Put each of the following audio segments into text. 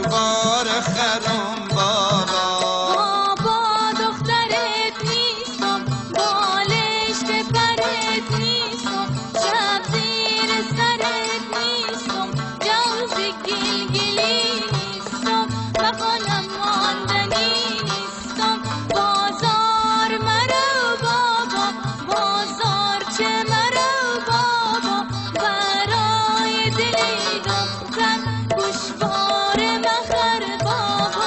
گوشوار خرم بابا. بابا دخترت نیستم، بالشت پرت نیستم، شب زیر سرت نیستم، جوز گلگلی نیستم، بخانم ماندنی نیستم. بازار مرو بابا، بازار چه مرو بابا، برای دل دختر گوشوار مخر بابا.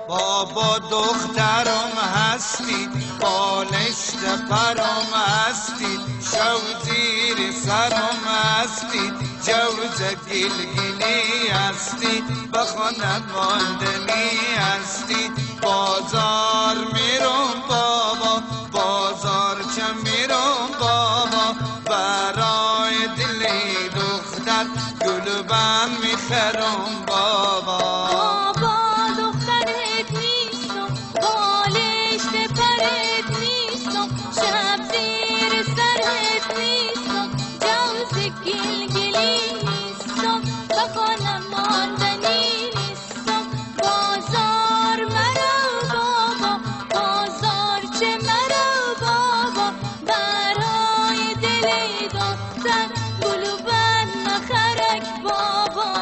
بابا دخترم هستی، بالشت پرم هستی، شو زیر سرم هستی، جوز گلگلی هستی، بخانم ماندنی هستی. بازار میرم بابا، بازار چه میرم بابا، برای دل دختر گلبن میخرم بابا. بابا دخترت نیستم، بالشت پرت نیستم، شب زیر سرت نیستم، جوز گلگلی نیستم، بخانم ماندنی نیستم. بازار مرو بابا، بازار چه مرو بابا، برای دل دختر گلوبن مخرک بابا.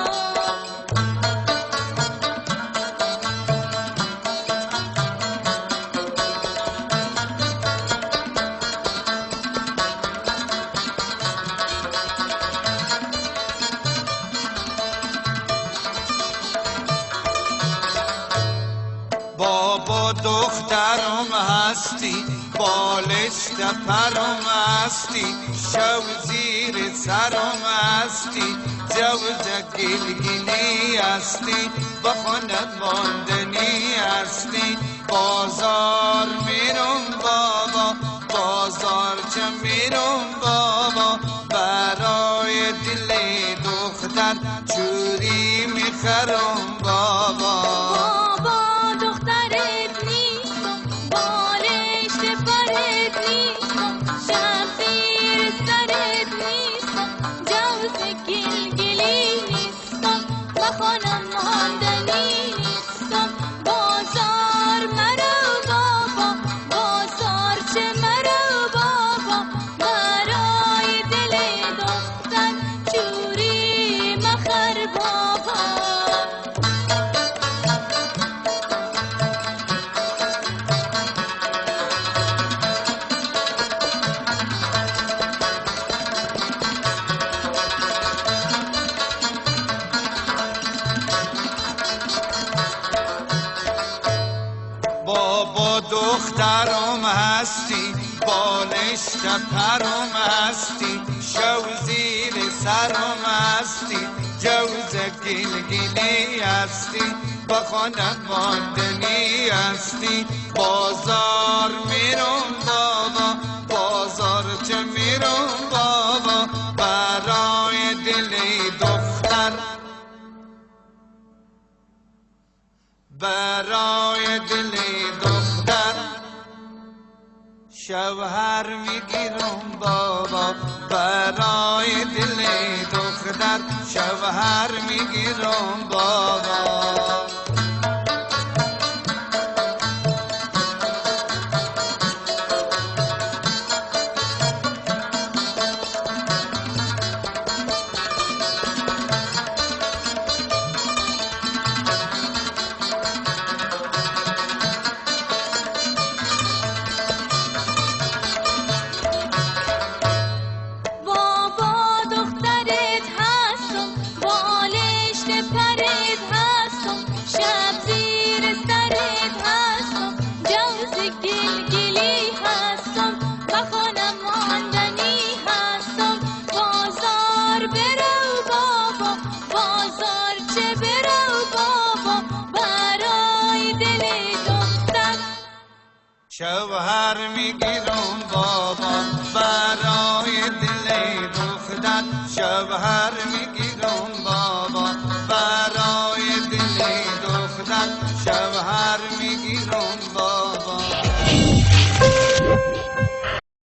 بابا دخترم هستی، بالشت پرم هستی، شو زیر سرم هستی، جوز گلگلی هستی، بخانم ماندنی هستی. بازار میرم بابا، بازار چه میرم بابا، برای دل دختر چوری میخرم بابا. بابا دخترت نیستم، بالشت پرت نیستم، شب زیر سرت نیستم، جوز گلگلی نیستم، بخانم ماندنی نیستم. بازار مرو بابا، بازار چه مرو بابا، برای دل دختر چوری مخر بابا. بابا دخترم هستی، بالشت پرم هستی، شو زیر سرم هستی، جوز گلگلی هستی، بخانم ماندنی هستی. بازار میرم بابا، بازار چه میرم بابا، برای دل دختر، برای دل دختر شوهر میگیرم بابا، برای دل دختر شوهر میگیرم بابا. بابا دخترت هستم، بالشت پرت هستم، شوهر میگیرم بابا برای دل دختر شوهر میگیرم